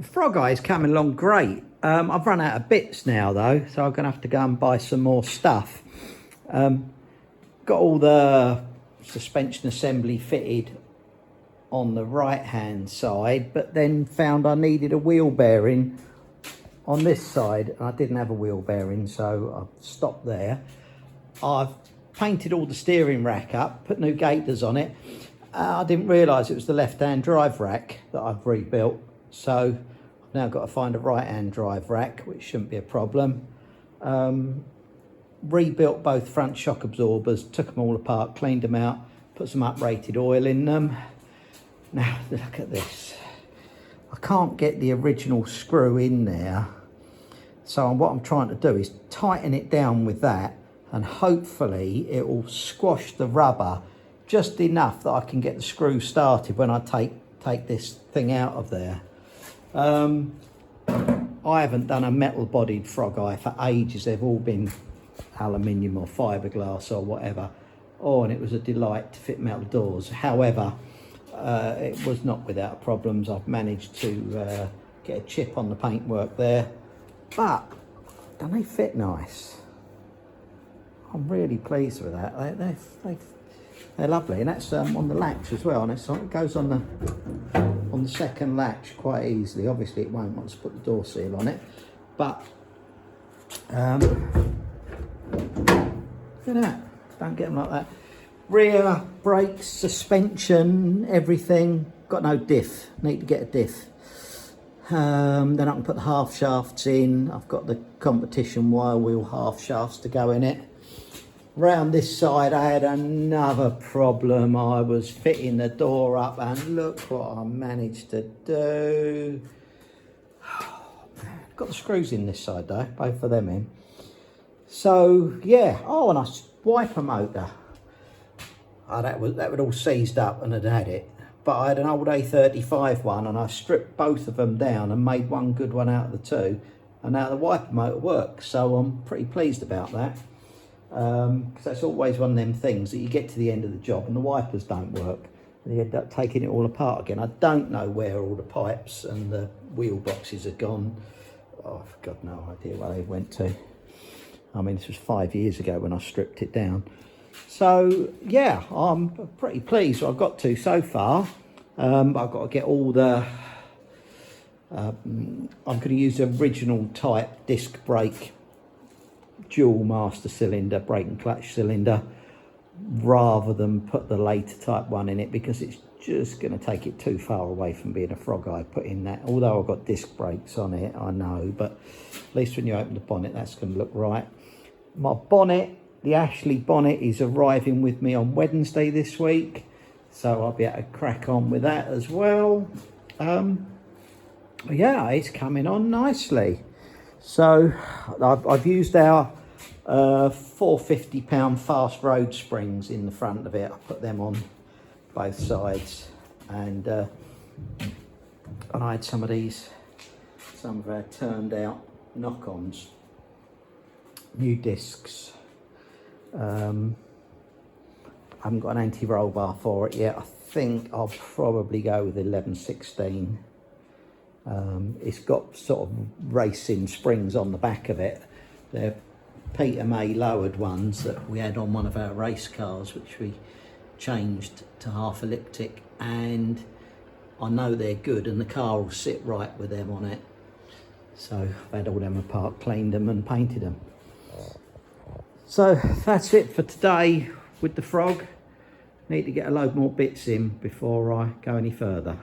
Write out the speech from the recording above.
Frogeye is coming along great. I've run out of bits now though, so I'm going to have to go and buy some more stuff. Got all the suspension assembly fitted on the right hand side, but then found I needed a wheel bearing on this side. I didn't have a wheel bearing, so I've stopped there. I've painted all the steering rack up, put new gaiters on it. I didn't realise it was the left-hand drive rack that I've rebuilt, so I've now got to find a right-hand drive rack, which shouldn't be a problem. Rebuilt both front shock absorbers, took them all apart, cleaned them out, put some uprated oil in them. Now look at this. I can't get the original screw in there, so what I'm trying to do is tighten it down with that, and hopefully it will squash the rubber just enough that I can get the screw started when I take this thing out of there. I haven't done a metal bodied Frogeye for ages. They've all been aluminium or fiberglass or whatever. Oh, and it was a delight to fit metal doors. However, it was not without problems. I've managed to get a chip on the paintwork there, but don't they fit nice? I'm really pleased with that. They're lovely, and that's on the latch as well, and it goes on the second latch quite easily. Obviously it won't once I put the door seal on it, but look at that, don't get them like that. Rear brakes, suspension, everything. Got no diff, need to get a diff. Then I can put the half shafts in. I've got the competition wire wheel half shafts to go in it. Round this side I had another problem. I was fitting the door up and look what I managed to do. Oh, man. Got the screws in this side though, both of them in. So yeah, oh, and I wiper motor. Oh, that would all seized up and had it. But I had an old A35 one and I stripped both of them down and made one good one out of the two. And now the wiper motor works, so I'm pretty pleased about that. Because that's always one of them things that you get to the end of the job and the wipers don't work and you end up taking it all apart again. I don't know where all the pipes and the wheel boxes are gone. Oh, I've got no idea where they went to. I mean, this was 5 years ago when I stripped it down. So yeah, I'm pretty pleased what I've got to so far. I've got to get all the I'm going to use the original type disc brake dual master cylinder, brake and clutch cylinder, rather than put the later type one in it, because it's just going to take it too far away from being a Frogeye putting that. Although I've got disc brakes on it, I know, but at least when you open the bonnet that's going to look right. My bonnet, the Ashley bonnet, is arriving with me on Wednesday this week, so I'll be able to crack on with that as well. Yeah, it's coming on nicely. So I've used our £450 fast road springs in the front of it. I put them on both sides, and I had some of our turned out knock-ons, new discs. I haven't got an anti-roll bar for it yet. I think I'll probably go with 1116. It's got sort of racing springs on the back of it. They're Peter May lowered ones that we had on one of our race cars, which we changed to half elliptic, and I know they're good and the car will sit right with them on it. So I've had all them apart, cleaned them and painted them. So that's it for today with the Frog. Need to get a load more bits in before I go any further.